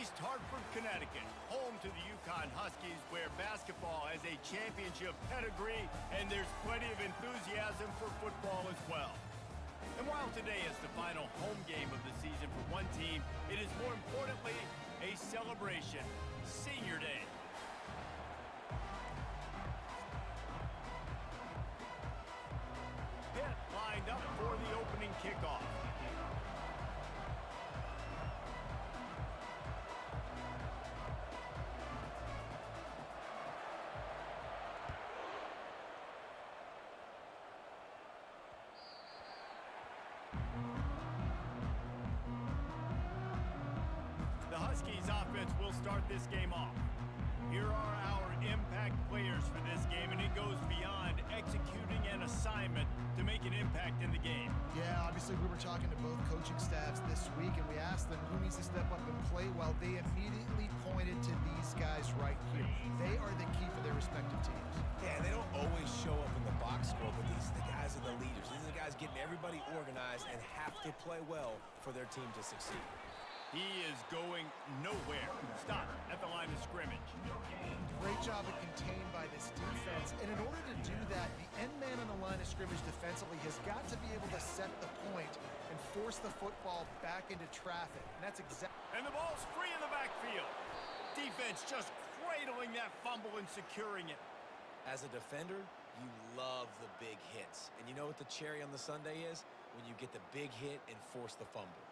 East Hartford, Connecticut, home to the UConn Huskies, where basketball has a championship pedigree and there's plenty of enthusiasm for football as well. And while today is the final home game of the season for one team, it is more importantly a celebration, Senior Day. Pitt lined up for the opening kickoff. The Huskies offense will start this game off. Here are our impact players for this game, and it goes beyond executing an assignment to make an impact in the game. Yeah, obviously we were talking to both coaching staffs this week, and we asked them who needs to step up and play well. They immediately pointed to these guys right here. They are the key for their respective teams. Yeah, they don't always show up in the box score, but these the guys are the leaders. These are the guys getting everybody organized and have to play well for their team to succeed. He is going nowhere. Stop at the line of scrimmage. Great job of contained by this defense. And in order to do that, the end man on the line of scrimmage defensively has got to be able to set the point and force the football back into traffic. And that's exactly... And the ball's free in the backfield. Defense just cradling that fumble and securing it. As a defender, you love the big hits. And you know what the cherry on the sundae is? When you get the big hit and force the fumble.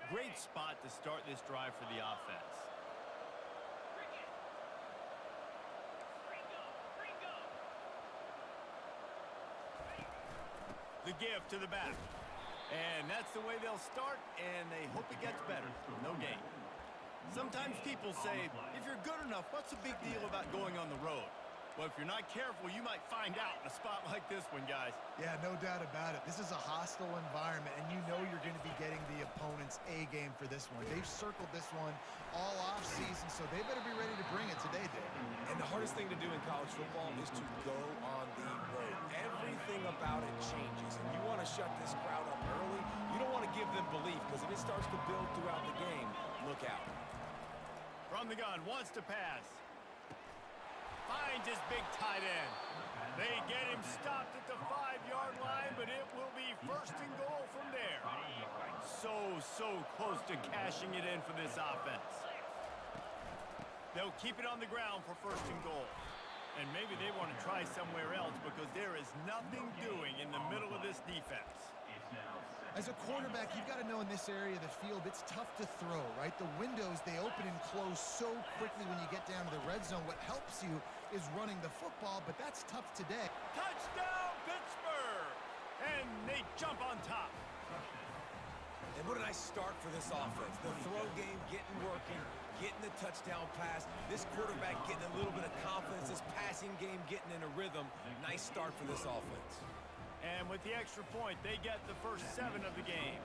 Great spot to start this drive for the offense. The give to the back. And that's the way they'll start, and they hope it gets better. No gain. Sometimes people say, if you're good enough, what's the big deal about going on the road? Well, if you're not careful, you might find out in a spot like this one, guys. Yeah, no doubt about it. This is a hostile environment, and you know you're going to be getting the opponent's A-game for this one. They've circled this one all off-season, so they better be ready to bring it today, Dave. And the hardest thing to do in college football is to go on the road. Everything about it changes, and you want to shut this crowd up early. You don't want to give them belief, because if it starts to build throughout the game, look out. From the gun, wants to pass. Finds his big tight end. They get him stopped at the 5-yard line, but it will be first and goal from there. So close to cashing it in for this offense. They'll keep it on the ground for first and goal. And maybe they want to try somewhere else because there is nothing doing in the middle of this defense. As a quarterback, you've got to know in this area of the field, it's tough to throw, right? The windows, they open and close so quickly when you get down to the red zone. What helps you is running the football, but that's tough today. Touchdown, Pittsburgh! And they jump on top. And what a nice start for this offense. The throw game getting working, getting the touchdown pass. This quarterback getting a little bit of confidence. This passing game getting in a rhythm. Nice start for this offense. And with the extra point, they get the first 7 of the game.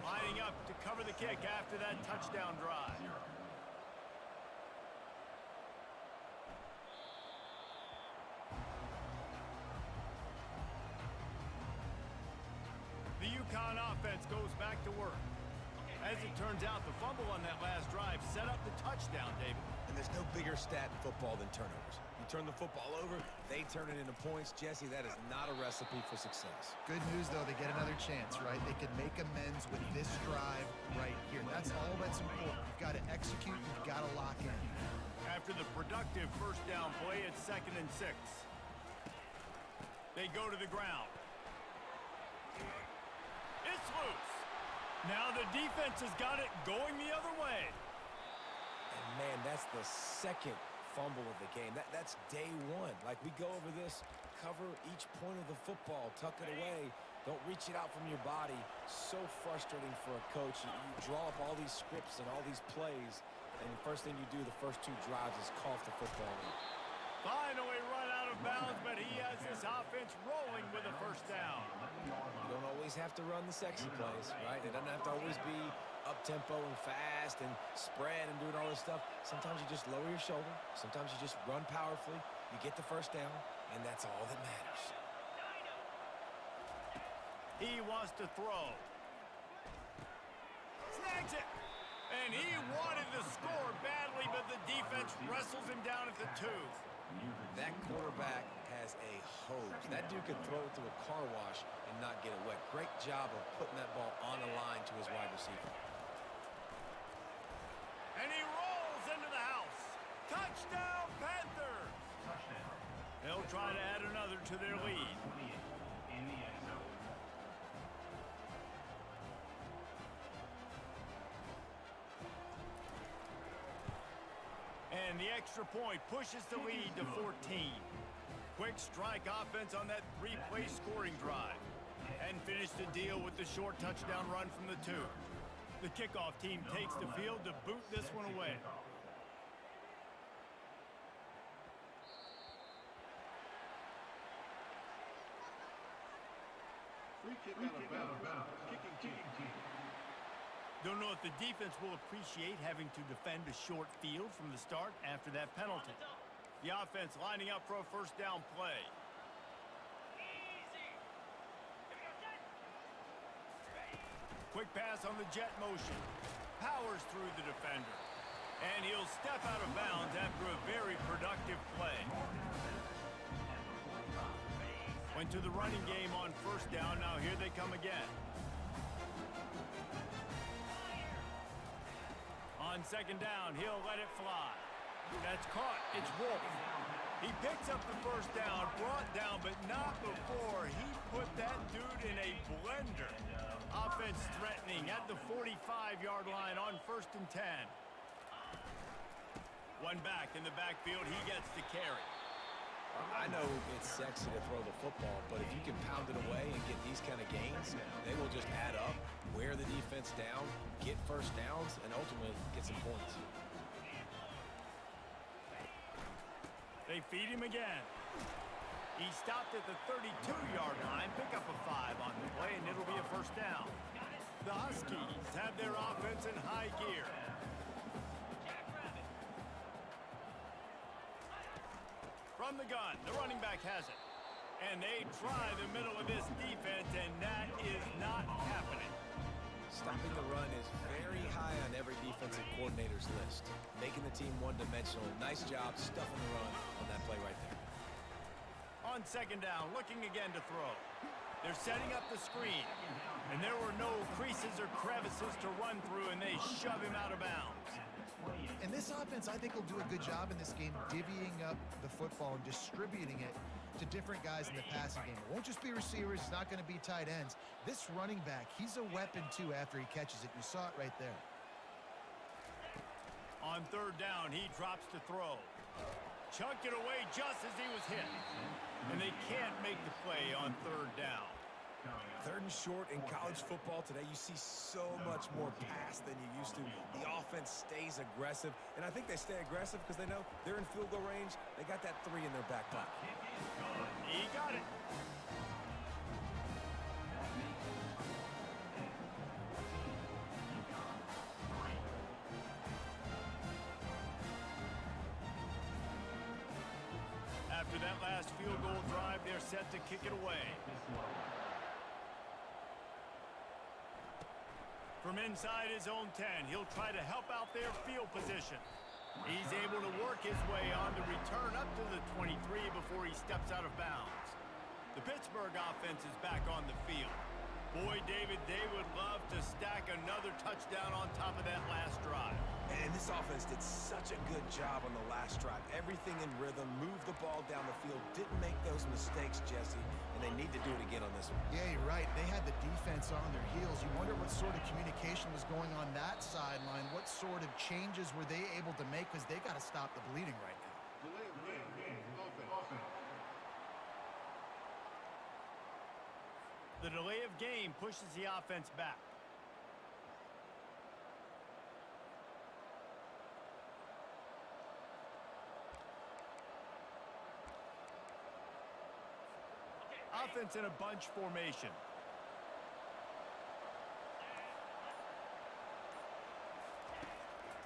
Lining up to cover the kick after that touchdown drive. The UConn offense goes back to work. As it turns out, the fumble on that last drive set up the touchdown, David. And there's no bigger stat in football than turnovers. You turn the football over, they turn it into points. Jesse, that is not a recipe for success. Good news, though, they get another chance, right? They can make amends with this drive right here. That's all that's important. You've got to execute, you've got to lock in. After the productive first down play, it's 2nd and 6. They go to the ground. It's loose. Now the defense has got it going the other way. And man, that's the second fumble of the game. That's day one. Like, we go over this, cover each point of the football, tuck it away, don't reach it out from your body. So frustrating for a coach. You draw up all these scripts and all these plays, and the first thing you do the first 2 drives is cough the football in. Finally run out of bounds, but he has his offense rolling with a first down. You don't always have to run the sexy plays, right? It doesn't have to always be up-tempo and fast and spread and doing all this stuff. Sometimes you just lower your shoulder. Sometimes you just run powerfully. You get the first down, and that's all that matters. He wants to throw. Snags it. And he wanted to score badly, but the defense wrestles him down at the 2. That quarterback has a hose. That dude can throw it to a car wash and not get it wet. Great job of putting that ball on the line to his wide receiver. And he rolls into the house. Touchdown, Panthers! They'll try to add another to their lead. And the extra point pushes the lead to 14. Quick strike offense on that 3-play scoring drive. And finish the deal with the short touchdown run from the 2. The kickoff team takes the field to boot this one away. Free kick out of bounds. Kicking team. Don't know if the defense will appreciate having to defend a short field from the start after that penalty. The offense lining up for a first down play. Quick pass on the jet motion. Powers through the defender. And he'll step out of bounds after a very productive play. Went to the running game on first down. Now here they come again. On second down, he'll let it fly. That's caught. It's Wolf. He picks up the first down, brought down, but not before he put that dude in a blender. Offense threatening at the 45-yard line on 1st and 10. One back in the backfield. He gets the carry. I know it's sexy to throw the football, but if you can pound it away and get these kind of gains, they will just add up, wear the defense down, get first downs, and ultimately get some points. They feed him again. He stopped at the 32-yard line, pick up a 5 on the play, and it'll be a first down. The Huskies have their offense in high gear. From the gun, the running back has it. And they try the middle of this defense, and that is not happening. Stopping the run is very high on every defensive coordinator's list. Making the team one-dimensional. Nice job stuffing the run on that play right there. On second down, looking again to throw. They're setting up the screen. And there were no creases or crevices to run through, and they shove him out of bounds. And this offense, I think, will do a good job in this game divvying up the football and distributing it to different guys in the passing game. It won't just be receivers. It's not going to be tight ends. This running back, he's a weapon, too, after he catches it. You saw it right there. On third down, he drops to throw. Chunked it away just as he was hit. And they can't make the play on third down. Third and short in college football today, you see so much more pass than you used to. The offense stays aggressive, and I think they stay aggressive because they know they're in field goal range. They got that 3 in their back pocket. He got it. After that last field goal drive, they're set to kick it away. From inside his own 10, he'll try to help out their field position. He's able to work his way on the return up to the 23 before he steps out of bounds. The Pittsburgh offense is back on the field. Boy, David, they would love to stack another touchdown on top of that last drive. And this offense did such a good job on the last drive. Everything in rhythm, moved the ball down the field, didn't make those mistakes, Jesse, and they need to do it again on this one. Yeah, you're right. They had the defense on their heels. You wonder what sort of communication was going on that sideline. What sort of changes were they able to make, because they got to stop the bleeding right now. Delay of game. Offense. The delay of game pushes the offense back. Offense in a bunch formation.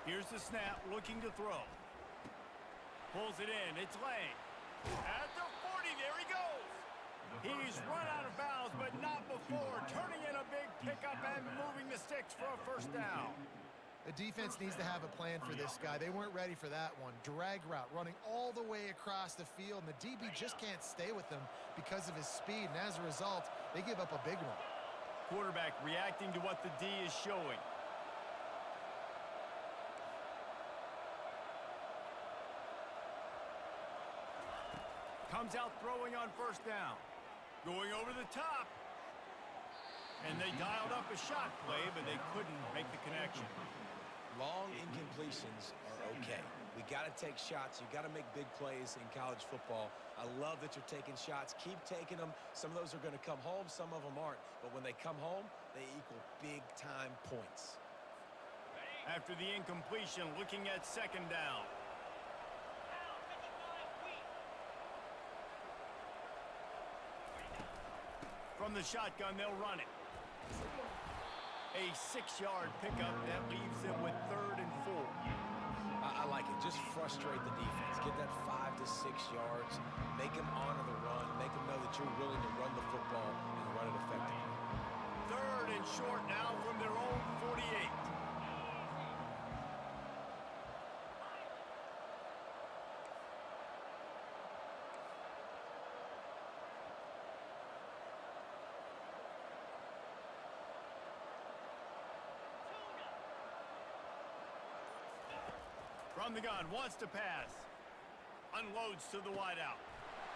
Here's the snap, looking to throw. Pulls it in, it's Lang. At the 40, there he goes. He's run out of bounds, but not before turning in a big pickup and moving the sticks for a first down. The defense needs to have a plan for this guy. They weren't ready for that one. Drag route running all the way across the field, and the DB just can't stay with him because of his speed, and as a result, they give up a big one. Quarterback reacting to what the D is showing. Comes out throwing on first down. Going over the top. And they dialed up a shot play, but they couldn't make the connection. Long incompletions are okay. We got to take shots. You got to make big plays in college football. I love that you're taking shots. Keep taking them. Some of those are going to come home. Some of them aren't. But when they come home, they equal big-time points. After the incompletion, looking at second down. From the shotgun, they'll run it. A 6-yard pickup that leaves them with 3rd and 4. I like it. Just frustrate the defense. Get that 5 to 6 yards. Make them honor the run. Make them know that you're willing to run the football and run it effectively. 3rd and short now from their own 48. From the gun, wants to pass. Unloads to the wideout.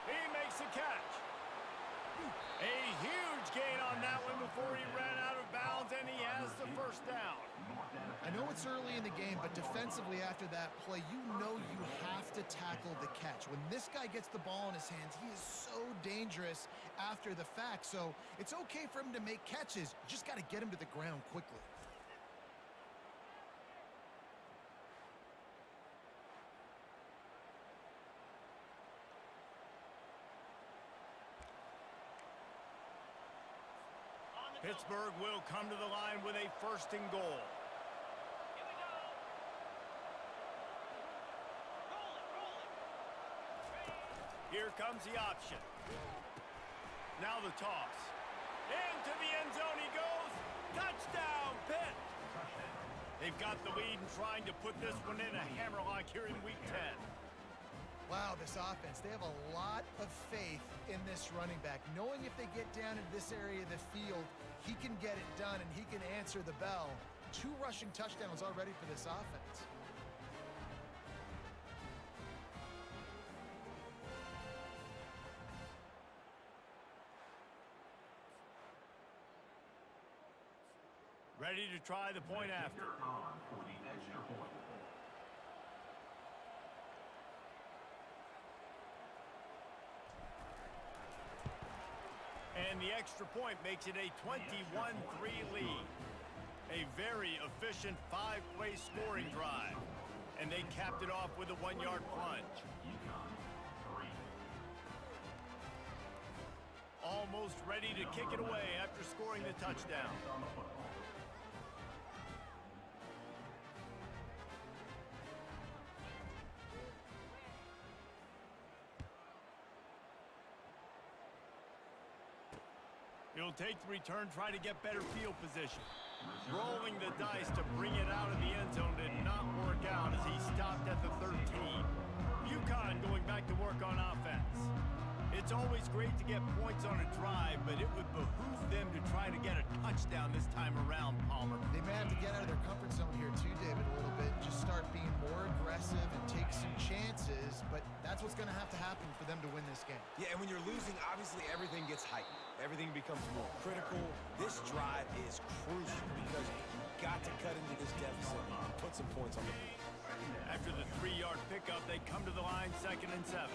He makes a catch. A huge gain on that one before he ran out of bounds, and he has the first down. I know it's early in the game, but defensively after that play, you know you have to tackle the catch. When this guy gets the ball in his hands, he is so dangerous after the fact. So it's okay for him to make catches. You just got to get him to the ground quickly. Pittsburgh will come to the line with a 1st and goal. Here comes the option. Now the toss. Into the end zone he goes. Touchdown, Pitt! They've got the lead and trying to put this one in a hammerlock here in Week 10. Wow, this offense, they have a lot of faith in this running back. Knowing if they get down into this area of the field, he can get it done and he can answer the bell. 2 rushing touchdowns already for this offense. Ready to try the point after. And the extra point makes it a 21-3 lead. A very efficient 5-play scoring drive. And they capped it off with a 1-yard plunge. Almost ready to kick it away after scoring the touchdown. He'll take the return, try to get better field position. Rolling the dice to bring it out of the end zone did not work out as he stopped at the 13. UConn going back to work on offense. It's always great to get points on a drive, but it would behoove them to try to get a touchdown this time around, Palmer. They may have to get out of their comfort zone here too, David, a little bit. Just start being more aggressive and take some chances, but that's what's going to have to happen for them to win this game. Yeah, and when you're losing, obviously everything gets heightened. Everything becomes more critical. This drive is crucial because you've got to cut into this deficit and put some points on the board. After the 3-yard pickup, they come to the line 2nd and 7.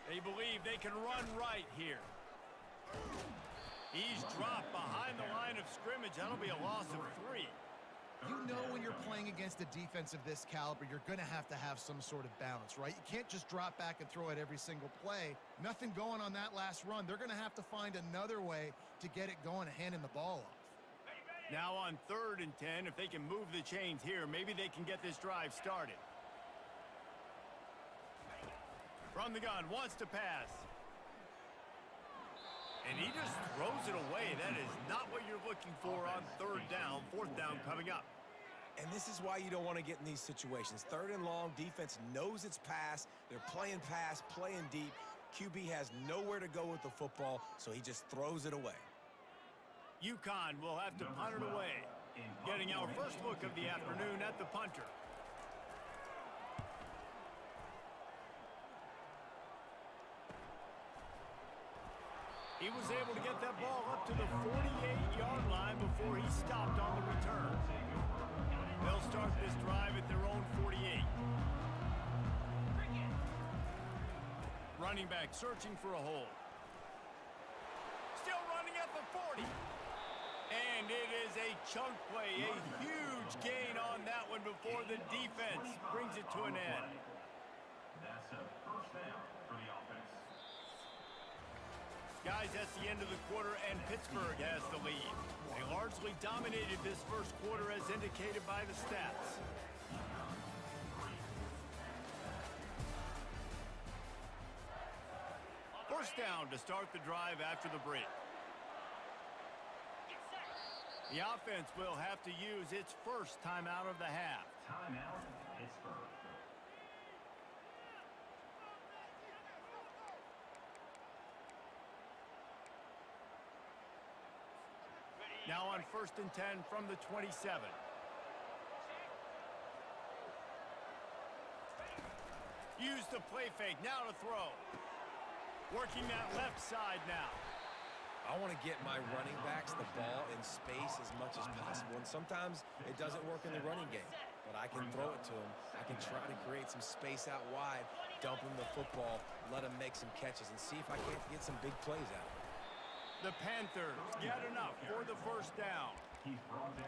They believe they can run right here. He's dropped behind the line of scrimmage. That'll be a loss of 3. You know when you're playing against a defense of this caliber, you're going to have some sort of balance, right? You can't just drop back and throw it every single play. Nothing going on that last run. They're going to have to find another way to get it going and handing the ball off. Now on 3rd and 10, if they can move the chains here, maybe they can get this drive started. From the gun, wants to pass. And he just throws it away. That is not what you're looking for on third down. Fourth down coming up. And this is why you don't want to get in these situations. Third and long, defense knows it's pass. They're playing pass, playing deep. QB has nowhere to go with the football, so he just throws it away. UConn will have to punt it away. Getting our first look of the afternoon at the punter. He was able to get that ball up to the 48-yard line before he stopped on the return. They'll start this drive at their own 48. Running back searching for a hole. Still running at the 40. And it is a chunk play, a huge gain on that one before the defense brings it to an end. That's a first down for the offense. Guys, that's the end of the quarter, and Pittsburgh has the lead. They largely dominated this first quarter as indicated by the stats. First down to start the drive after the break. The offense will have to use its first timeout of the half. Timeout, Pittsburgh. Now on 1st and 10 from the 27. Use the play fake, now to throw. Working that left side now. I want to get my running backs the ball in space as much as possible, and sometimes it doesn't work in the running game, but I can throw it to him. I can try to create some space out wide, dump him the football, let him make some catches, and see if I can't get some big plays out of him. The Panthers get enough for the first down.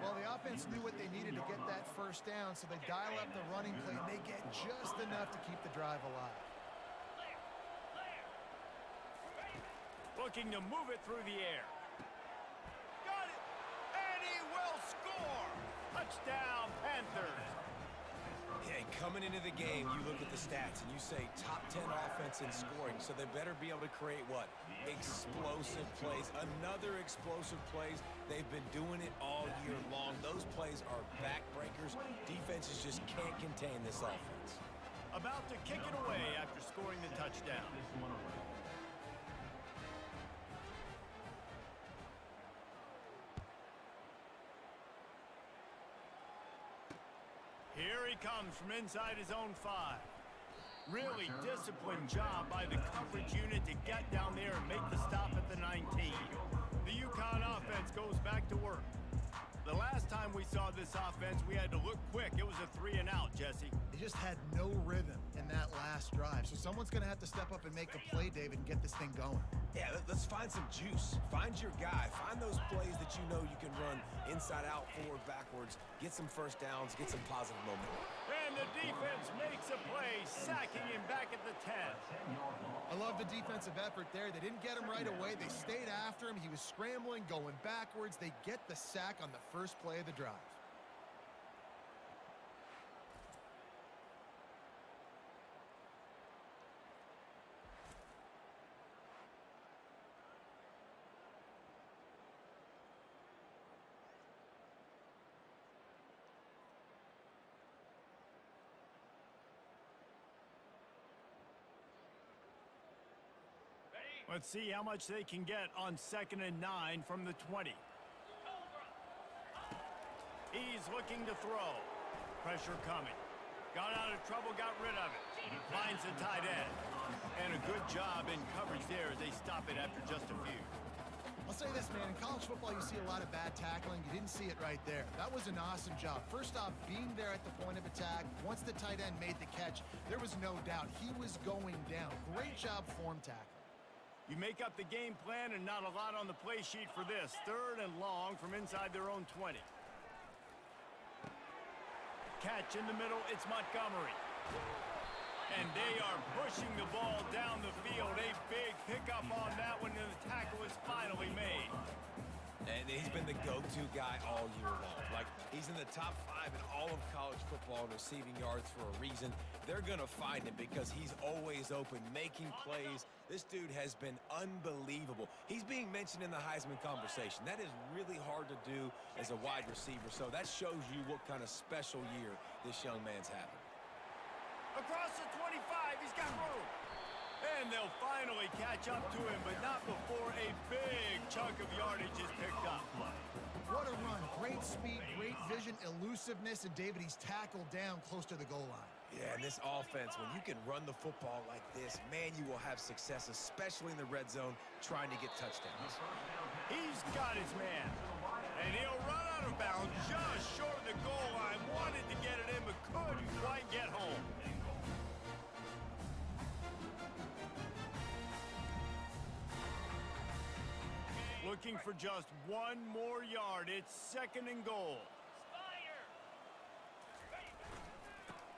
Well, the offense knew what they needed to get that first down, so they dial up the running play, and they get just enough to keep the drive alive. Looking to move it through the air. Got it! And he will score! Touchdown, Panthers! Hey, coming into the game, you look at the stats and you say top 10 offense in scoring, so they better be able to create what? Explosive plays. Another explosive plays. They've been doing it all year long. Those plays are backbreakers. Defenses just can't contain this offense. About to kick it away after scoring the touchdown. Here he comes from inside his own 5. Really disciplined job by the coverage unit to get down there and make the stop at the 19. The UConn offense goes back to work. The last time we saw this offense, we had to look quick. It was a 3 and out, Jesse. They just had no rhythm in that last drive, so someone's going to have to step up and make a play, David, and get this thing going. Yeah, let's find some juice. Find your guy. Find those plays that you know you can run inside out, forward, backwards. Get some first downs. Get some positive momentum. And the defense makes a play, sacking him back at the 10. I love the defensive effort there. They didn't get him right away. They stayed after him. He was scrambling, going backwards. They get the sack on the first play of the drive. Let's see how much they can get on 2nd and 9 from the 20. He's looking to throw. Pressure coming. Got out of trouble, got rid of it. Finds the tight end. And a good job in coverage there as they stop it after just a few. I'll say this, man. In college football, you see a lot of bad tackling. You didn't see it right there. That was an awesome job. First off, being there at the point of attack. Once the tight end made the catch, there was no doubt he was going down. Great job form tackling. You make up the game plan and not a lot on the play sheet for this. 3rd and long from inside their own 20. Catch in the middle, it's Montgomery. And they are pushing the ball down the field. A big pickup on that one, and the tackle is finally made. And he's been the go-to guy all year long. Like, he's in the top 5 in all of college football in receiving yards for a reason. They're going to find him because he's always open, making plays. This dude has been unbelievable. He's being mentioned in the Heisman conversation. That is really hard to do as a wide receiver, so that shows you what kind of special year this young man's having. Across the 25, he's got room. And they'll finally catch up to him, but not before a big chunk of yardage is picked up. What a run. Great speed, great vision, elusiveness, and David, he's tackled down close to the goal line. Yeah, and this offense, when you can run the football like this, man, you will have success, especially in the red zone, trying to get touchdowns. He's got his man, and he'll run out of bounds just short of the goal line. Wanted to get it in, but couldn't quite get home. Looking for just one more yard. It's 2nd and goal.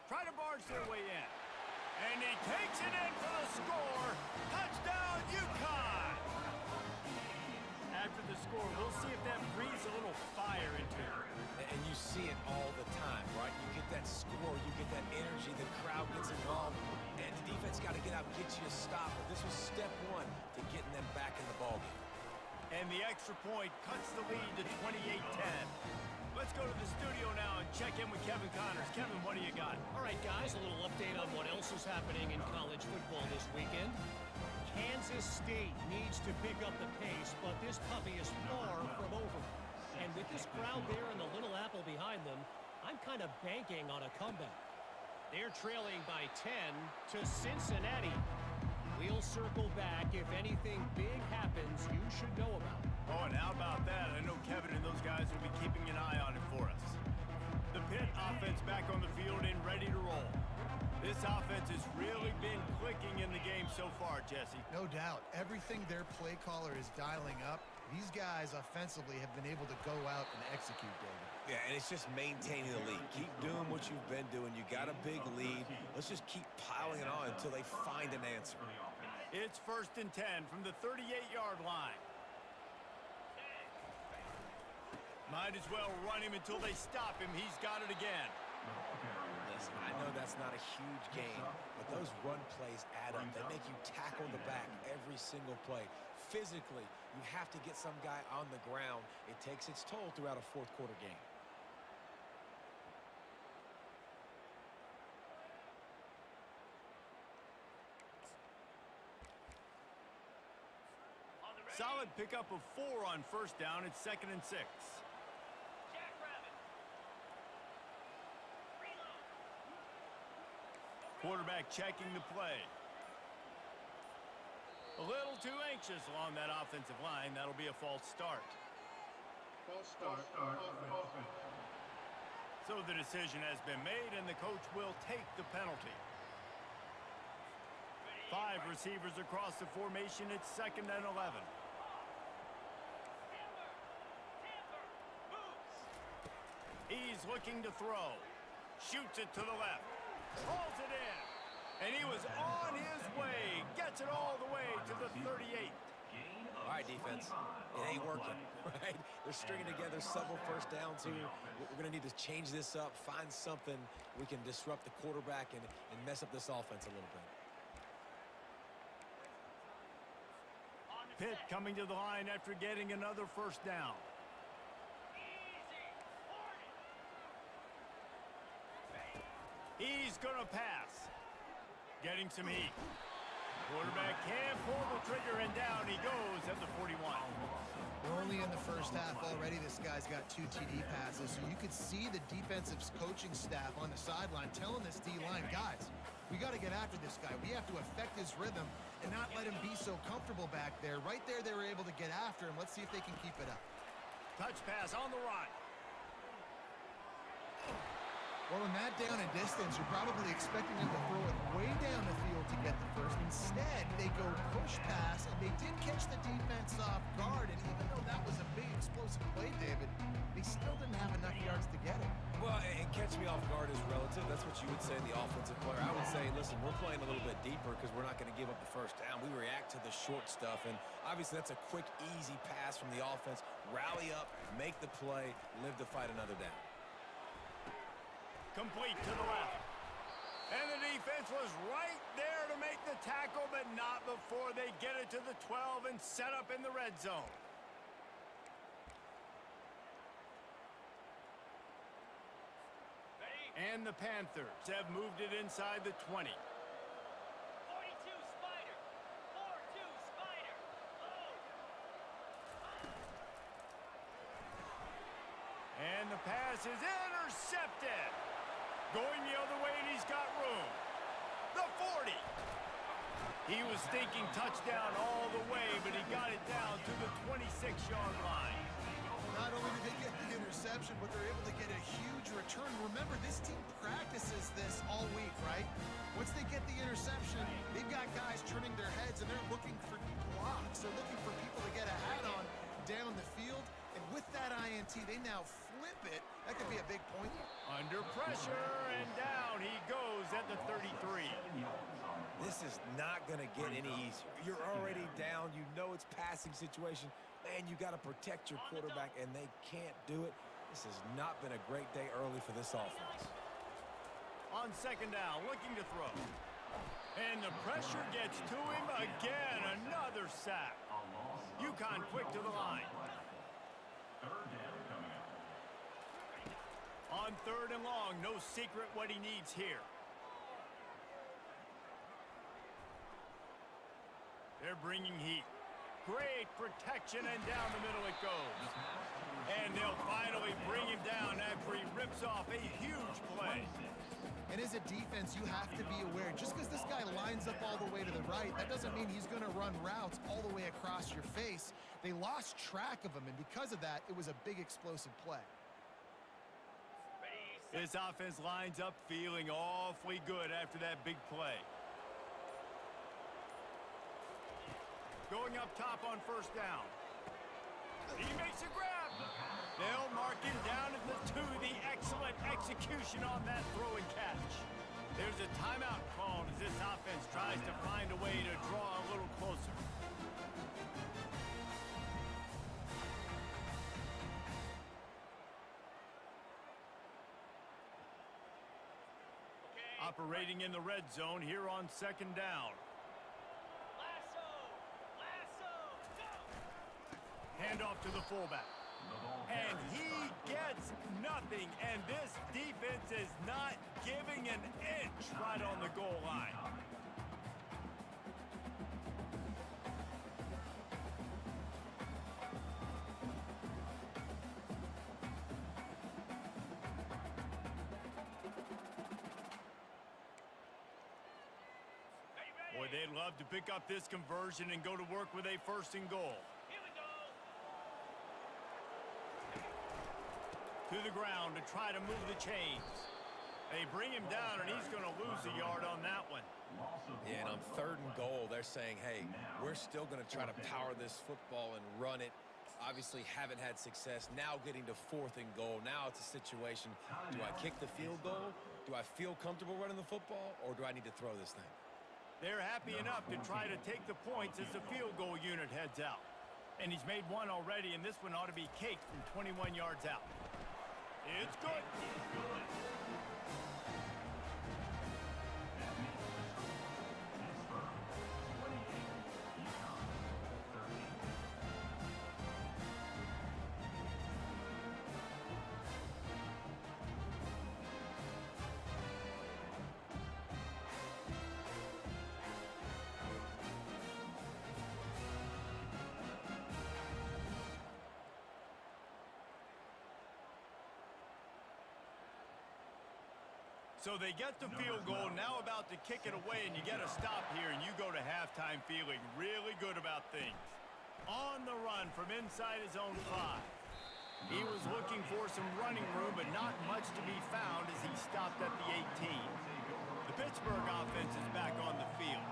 Try to barge their way in. And he takes it in for the score. Touchdown, UConn! After the score, we'll see if that breathes a little fire into it. And you see it all the time, right? You get that score, you get that energy, the crowd gets involved, and the defense got to get out and get you a stop. But this was step 1 to getting them back in the ballgame. And the extra point cuts the lead to 28-10. Let's go to the studio now and check in with Kevin Connors. Kevin, what do you got? All right, guys, a little update on what else is happening in college football this weekend. Kansas State needs to pick up the pace, but this puppy is far from over. And with this crowd there and the Little Apple behind them, I'm kind of banking on a comeback. They're trailing by 10 to Cincinnati. We'll circle back if anything big happens you should know about. Oh, and how about that? I know Kevin and those guys will be keeping an eye on it for us. The Pitt offense back on the field and ready to roll. This offense has really been clicking in the game so far, Jesse. No doubt. Everything their play caller is dialing up, these guys offensively have been able to go out and execute, David. Yeah, and it's just maintaining the lead. Keep doing what you've been doing. You got a big lead. Let's just keep piling it on until they find an answer. It's 1st and 10 from the 38-yard line. Might as well run him until they stop him. He's got it again. Listen, I know that's not a huge game, but those run plays add up. They make you tackle the back every single play. Physically, you have to get some guy on the ground. It takes its toll throughout a fourth-quarter game. Solid pickup of 4 on 1st down. It's 2nd and 6. Quarterback checking the play. A little too anxious along that offensive line. That'll be a false start. False start. Offense. So the decision has been made, and the coach will take the penalty. 5 receivers across the formation. It's 2nd and 11. He's looking to throw. Shoots it to the left. Hauls it in. And he was on his way. Gets it all the way to the 38. All right, defense. It ain't working, right? They're stringing together several 1st downs here. We're going to need to change this up, find something we can disrupt the quarterback and mess up this offense a little bit. Pitt coming to the line after getting another 1st down. He's going to pass. Getting some heat. Quarterback can't pull the trigger, and down he goes at the 41. We're only in the 1st half already. This guy's got 2 TD passes, so you could see the defensive coaching staff on the sideline telling this D-line, guys, we got to get after this guy. We have to affect his rhythm and not let him be so comfortable back there. Right there, they were able to get after him. Let's see if they can keep it up. Touch pass on the run. Well, in that down and distance, you're probably expecting them to throw it way down the field to get the first. Instead, they go push pass, and they did catch the defense off guard. And even though that was a big explosive play, David, they still didn't have enough yards to get it. Well, and catch me off guard is relative. That's what you would say, the offensive player. I would say, listen, we're playing a little bit deeper because we're not going to give up the first down. We react to the short stuff, and obviously that's a quick, easy pass from the offense. Rally up, make the play, live to fight another down. Complete to the left. And the defense was right there to make the tackle, but not before they get it to the 12 and set up in the red zone. And the Panthers have moved it inside the 20. 42 Spider. 4-2 Spider. Load. And the pass is intercepted. Going the other way, and he's got room. The 40. He was thinking touchdown all the way, but he got it down to the 26-yard line. Not only did they get the interception, but they're able to get a huge return. Remember, this team practices this all week, right? Once they get the interception, they've got guys turning their heads, and they're looking for blocks. They're looking for people to get a hat on down the field. And with that INT, they now flip it. That could be a big point. Under pressure, and down he goes at the 33. This is not going to get any easier. You're already down. You know it's passing situation. Man, you got to protect your quarterback, and they can't do it. This has not been a great day early for this offense. On second down, looking to throw. And the pressure gets to him again. Another sack. UConn quick to the line. Third down coming up. On third and long, no secret what he needs here. They're bringing heat. Great protection, and down the middle it goes. And they'll finally bring him down after he rips off a huge play. And as a defense, you have to be aware, just because this guy lines up all the way to the right, that doesn't mean he's going to run routes all the way across your face. They lost track of him, and because of that, it was a big explosive play. This offense lines up feeling awfully good after that big play. Going up top on first down. He makes a grab. They'll mark him down at the 2. The excellent execution on that throw and catch. There's a timeout called as this offense tries to find a way to draw a little closer. Operating in the red zone here on second down. Handoff to the fullback. And he gets nothing, and this defense is not giving an inch right on the goal line. Boy, they'd love to pick up this conversion and go to work with a first and goal. To the ground to try to move the chains. They bring him down, and he's going to lose a yard on that one. Yeah, and on third and goal, they're saying, hey, we're still going to try to power this football and run it. Obviously haven't had success. Now getting to fourth and goal. Now it's a situation, do I kick the field goal? Do I feel comfortable running the football, or do I need to throw this thing? They're happy enough to try to take the points as the field goal unit heads out. And he's made one already, and this one ought to be caked from 21 yards out. It's good. So they get the field goal, now about to kick it away, and you get a stop here, and you go to halftime feeling really good about things. On the run from inside his own 5. He was looking for some running room, but not much to be found as he stopped at the 18. The Pittsburgh offense is back on the field.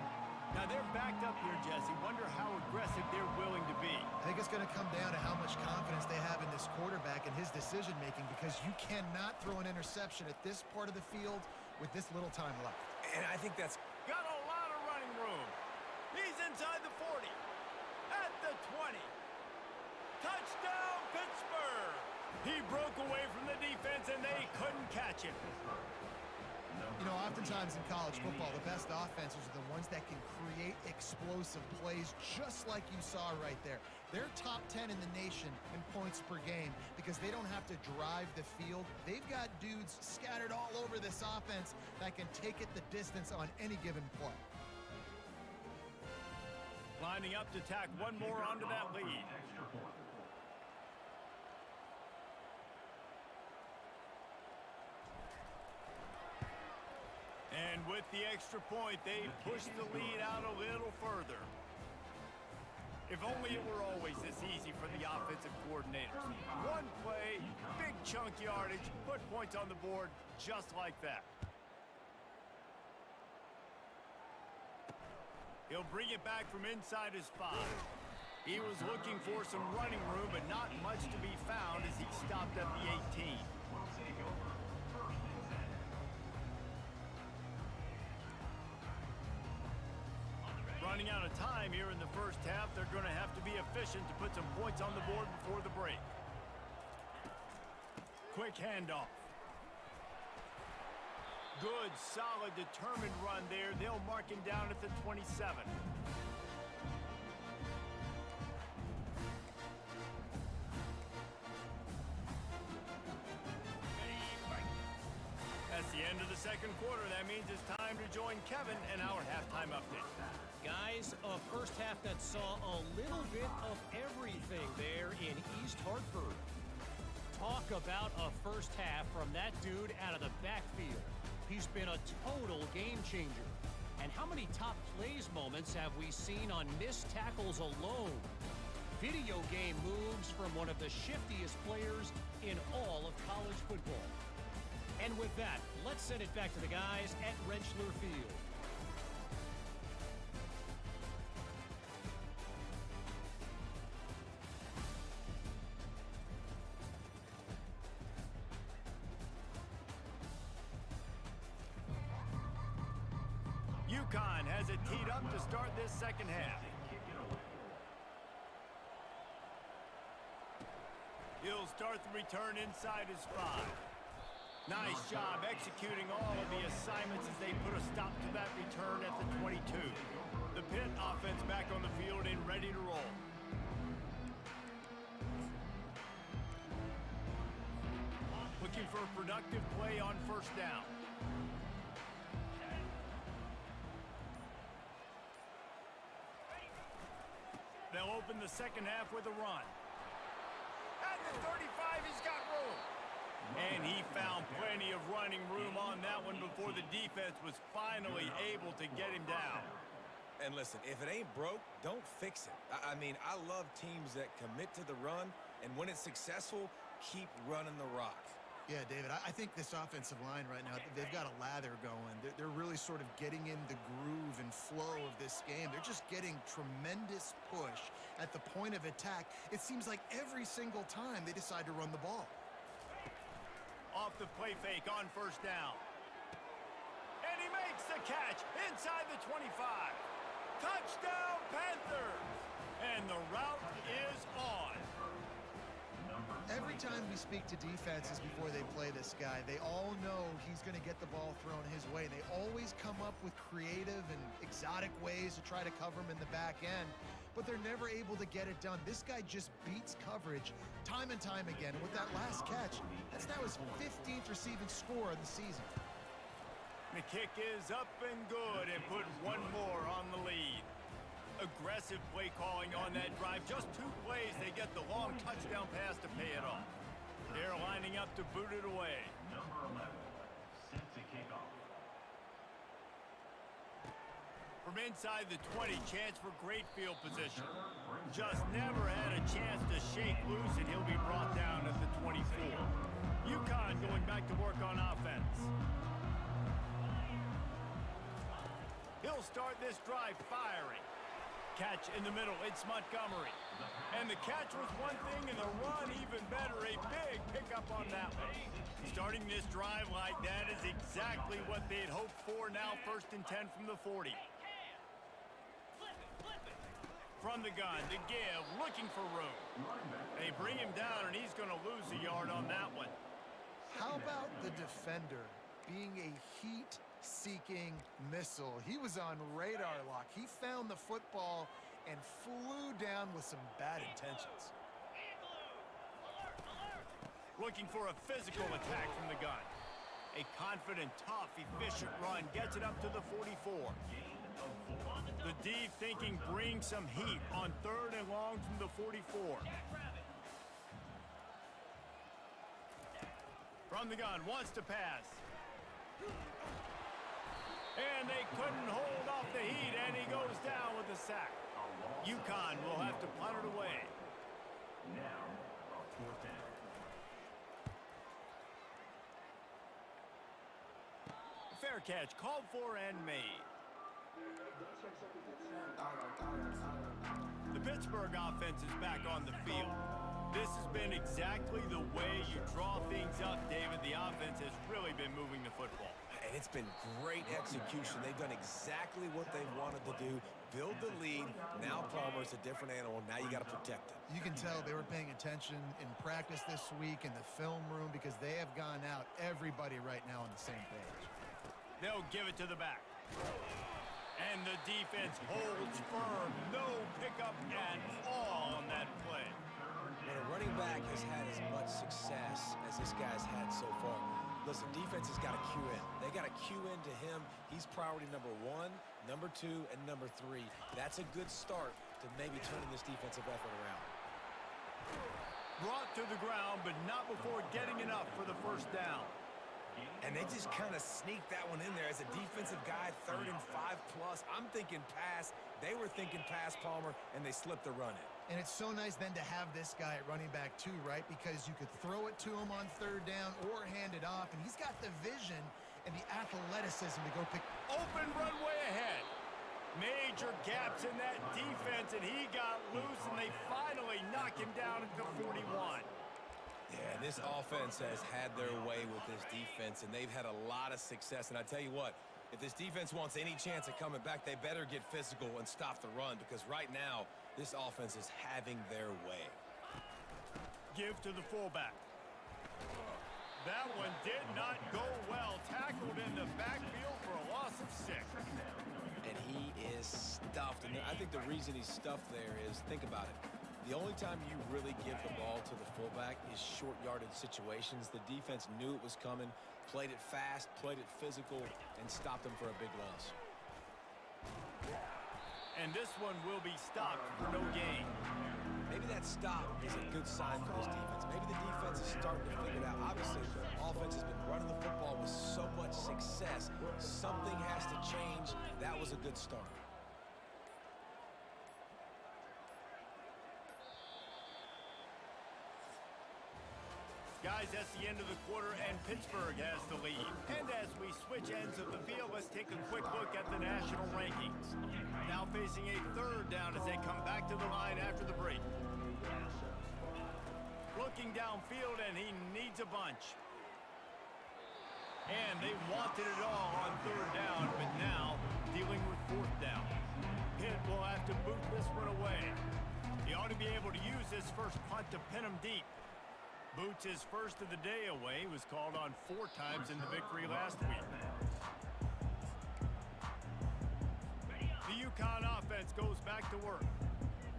Now they're backed up here, Jesse. Wonder how aggressive they're willing to be. I think it's going to come down to how much confidence they have in this quarterback and his decision-making, because you cannot throw an interception at this part of the field with this little time left. And I think that's... Got a lot of running room. He's inside the 40. At the 20. Touchdown, Pittsburgh! He broke away from the defense, and they couldn't catch him. You know, oftentimes in college football, the best offenses are the ones that can create explosive plays, just like you saw right there. They're top 10 in the nation in points per game because they don't have to drive the field. They've got dudes scattered all over this offense that can take it the distance on any given play. Lining up to tack one more onto that lead. And with the extra point, they push the lead out a little further. If only it were always this easy for the offensive coordinators. One play, big chunk yardage, put points on the board just like that. He'll bring it back from inside his 5. He was looking for some running room, but not much to be found as he stopped at the 18. Running out of time here in the first half, they're going to have to be efficient to put some points on the board before the break. Quick handoff. Good, solid, determined run there. They'll mark him down at the 27. That's the end of the second quarter. That means it's time to join Kevin and our halftime update. Guys, a first half that saw a little bit of everything there in East Hartford. Talk about a first half from that dude out of the backfield. He's been a total game changer. And how many top plays moments have we seen on missed tackles alone? Video game moves from one of the shiftiest players in all of college football. And with that, let's send it back to the guys at Rentschler Field. UConn has it teed up to start this second half. He'll start the return inside his 5. Nice job executing all of the assignments as they put a stop to that return at the 22. The Pitt offense back on the field and ready to roll. Looking for a productive play on first down. They'll open the second half with a run. At the 35, he's got room. And he found plenty of running room on that one before the defense was finally able to get him down. And listen, if it ain't broke, don't fix it. I mean, I love teams that commit to the run, and when it's successful, keep running the rock. Yeah, David, I think this offensive line right now, they've got a lather going. They're really sort of getting in the groove and flow of this game. They're just getting tremendous push at the point of attack. It seems like every single time they decide to run the ball. Off the play fake on first down. And he makes the catch inside the 25. Touchdown, Panthers! And the route is on. Every time we speak to defenses before they play this guy, they all know he's going to get the ball thrown his way. They always come up with creative and exotic ways to try to cover him in the back end, but they're never able to get it done. This guy just beats coverage time and time again. And with that last catch, that's now his 15th receiving score of the season. The kick is up and good and put one more on the lead. Aggressive play calling on that drive. Just 2 plays, they get the long touchdown pass to pay it off. They're lining up to boot it away. Number 11, set to kick off. From inside the 20, chance for great field position. Just never had a chance to shake loose, and he'll be brought down at the 24. UConn going back to work on offense. He'll start this drive firing. Catch in the middle, it's Montgomery. And the catch was one thing, and the run even better. A big pickup on that one. Starting this drive like that is exactly what they'd hoped for. Now 1st and 10 from the 40. From the gun to give, looking for room. They bring him down, and he's going to lose a yard on that one. How about the defender being a heat-seeking missile? He was on radar lock. He found the football and flew down with some bad intentions. Looking for a physical attack from the gun. A confident, tough, efficient run gets it up to the 44. The D thinking bring some heat on 3rd and long from the 44. From the gun, wants to pass. And they couldn't hold off the heat, and he goes down with a sack. UConn will have to punt it away. Now, a 4th down. Fair catch, called for and made. The Pittsburgh offense is back on the field. This has been exactly the way you draw things up, David. The offense has really been moving the football. And it's been great execution. They've done exactly what they wanted to do. Build the lead. Now Palmer's a different animal. Now you got to protect it. You can tell they were paying attention in practice this week in the film room because they have gone out, everybody right now on the same page. They'll give it to the back. And the defense holds firm. No pickup at all on that play. When a running back has had as much success as this guy's had so far, listen, defense has got to cue in. They got to cue in to him. He's priority number 1, number 2, and number 3. That's a good start to maybe turning this defensive effort around. Brought to the ground, but not before getting enough for the 1st down. And they just kind of sneaked that one in there as a defensive guy, 3rd and 5+. I'm thinking pass. They were thinking pass, Palmer, and they slipped the run in. And it's so nice then to have this guy at running back too, right? Because you could throw it to him on 3rd down or hand it off, and he's got the vision and the athleticism to go pick. Open runway ahead. Major gaps in that defense, and he got loose, and they finally knock him down at the 41. Yeah, this offense has had their way with this defense, and they've had a lot of success. And I tell you what, if this defense wants any chance of coming back, they better get physical and stop the run, because right now, this offense is having their way. Give to the fullback. That one did not go well. Tackled in the backfield for a loss of 6. And he is stuffed. And I think the reason he's stuffed there is, think about it. The only time you really give the ball to the fullback is short yardage situations. The defense knew it was coming, played it fast, played it physical, and stopped them for a big loss. And this one will be stopped for no gain. Maybe that stop is a good sign for this defense. Maybe the defense is starting to figure it out. Obviously, the offense has been running the football with so much success. Something has to change. That was a good start. Guys, that's the end of the quarter, and Pittsburgh has the lead. And as we switch ends of the field, let's take a quick look at the national rankings. Now facing a 3rd down as they come back to the line after the break. Looking downfield, and he needs a bunch. And they wanted it all on 3rd down, but now dealing with 4th down. Pitt will have to boot this one away. He ought to be able to use this first punt to pin him deep. Boots his first of the day away. He was called on 4 times in the victory last week. The UConn offense goes back to work.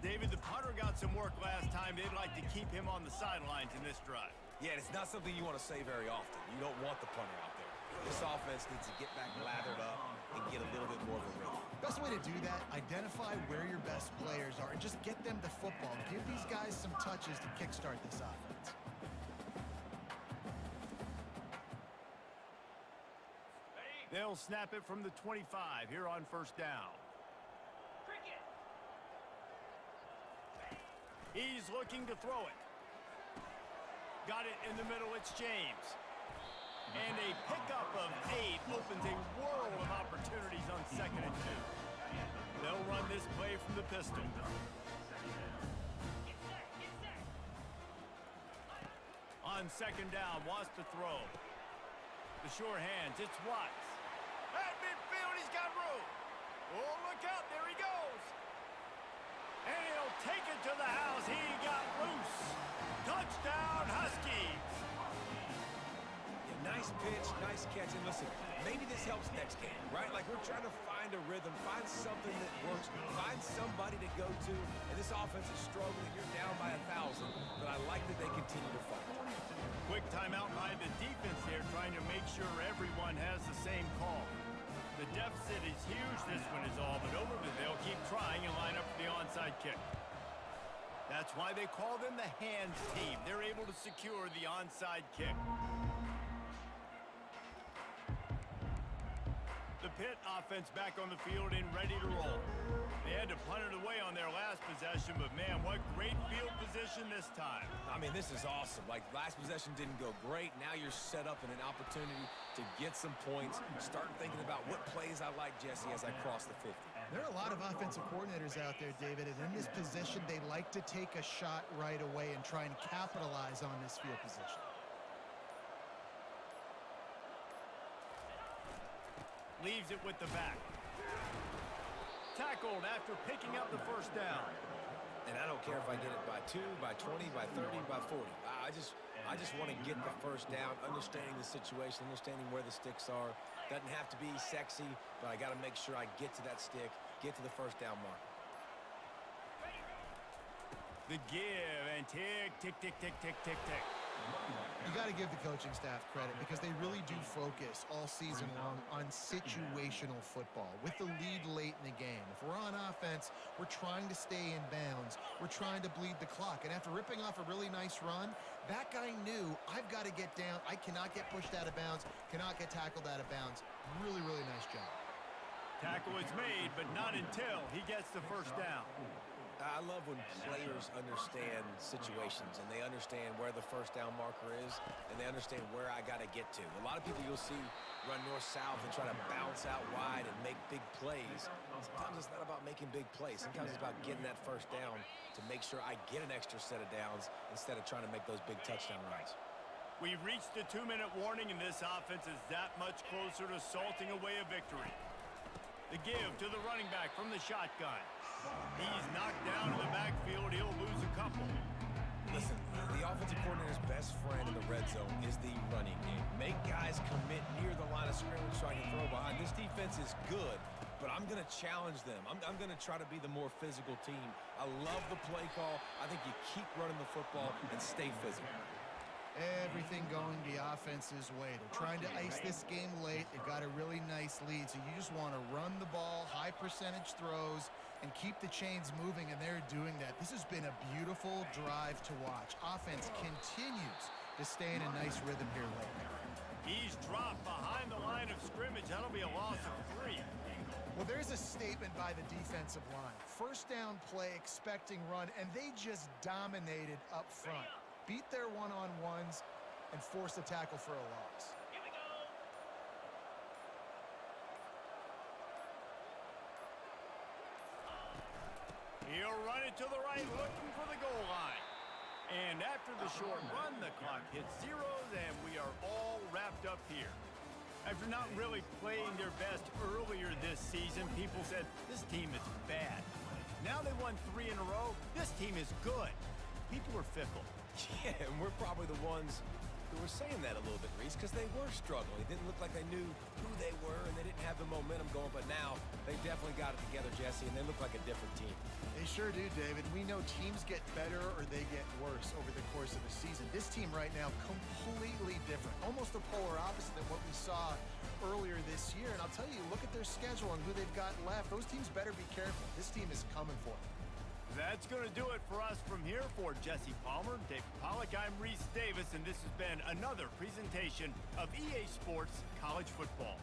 David, the punter got some work last time. They'd like to keep him on the sidelines in this drive. Yeah, it's not something you want to say very often. You don't want the punter out there. This offense needs to get back lathered up and get a little bit more of a rhythm. Best way to do that, identify where your best players are and just get them the football. Give these guys some touches to kickstart this offense. They'll snap it from the 25 here on 1st down. He's looking to throw it. Got it in the middle. It's James. And a pickup of 8 opens a world of opportunities on 2nd and 2. They'll run this play from the pistol. On 2nd down, wants to throw. The sure hands, it's Watts. At midfield, he's got room. Oh, look out, there he goes. And he'll take it to the house. He got loose. Touchdown, Huskies. Yeah, nice pitch, nice catch. And listen, maybe this helps next game, right? Like we're trying to find a rhythm, find something that works, find somebody to go to. And this offense is struggling. You're down by 1,000, but I like that they continue to fight. Quick timeout by the defense here, trying to make sure everyone has the same call. The deficit is huge, this one is all, but over, they'll keep trying and line up for the onside kick. That's why they call them the hands team. They're able to secure the onside kick. The Pitt offense back on the field and ready to roll. They had to punt it away on their last possession, but man, what great field position this time. I mean, this is awesome. Like, last possession didn't go great. Now you're set up in an opportunity to get some points. Start thinking about what plays I like, Jesse, as I cross the 50. There are a lot of offensive coordinators out there, David, and in this position, they like to take a shot right away and try and capitalize on this field position. Leaves it with the back. Tackled after picking up the first down. And I don't care if I get it by 2, by 20, by 30, by 40. I just want to get the first down, understanding the situation, understanding where the sticks are. Doesn't have to be sexy, but I got to make sure I get to that stick, get to the first down mark. The give and tick, tick, tick, tick, tick, tick, tick. You got to give the coaching staff credit because they really do focus all season long on situational football with the lead late in the game. If we're on offense, we're trying to stay in bounds. We're trying to bleed the clock. And after ripping off a really nice run, that guy knew, I've got to get down. I cannot get pushed out of bounds, cannot get tackled out of bounds. Really, really nice job. Tackle is made, but not until he gets the first down. I love when players understand situations and they understand where the first down marker is and they understand where I got to get to. A lot of people you'll see run north-south and try to bounce out wide and make big plays. Sometimes it's not about making big plays. Sometimes it's about getting that first down to make sure I get an extra set of downs instead of trying to make those big touchdown runs. We've reached the 2-minute warning, and this offense is that much closer to salting away a victory. The give to the running back from the shotgun. He's knocked down in the backfield. He'll lose a couple. Listen, the offensive coordinator's best friend in the red zone is the running game. Make guys commit near the line of scrimmage so I can throw behind. This defense is good, but I'm going to challenge them. I'm going to try to be the more physical team. I love the play call. I think you keep running the football and stay physical. Everything going the offense's way. They're trying to ice this game late. They've got a really nice lead, so you just want to run the ball, high percentage throws, and keep the chains moving, and they're doing that. This has been a beautiful drive to watch. Offense continues to stay in a nice rhythm here late. He's dropped behind the line of scrimmage. That'll be a loss of 3. Well, there's a statement by the defensive line. First down play, expecting run, and they just dominated up front. Beat their one-on-ones and force the tackle for a loss. Here we go. He'll run it to the right, looking for the goal line. And after the short run, the clock hits zeros, and we are all wrapped up here. After not really playing their best earlier this season, people said, this team is bad. Now they won 3 in a row. This team is good. People are fickle. Yeah, and we're probably the ones who were saying that a little bit, Reese, because they were struggling. It didn't look like they knew who they were, and they didn't have the momentum going. But now they definitely got it together, Jesse, and they look like a different team. They sure do, David. We know teams get better or they get worse over the course of the season. This team right now, completely different. Almost the polar opposite than what we saw earlier this year. And I'll tell you, look at their schedule and who they've got left. Those teams better be careful. This team is coming for them. That's going to do it for us from here. For Jesse Palmer, David Pollack, I'm Reese Davis, and this has been another presentation of EA Sports College Football.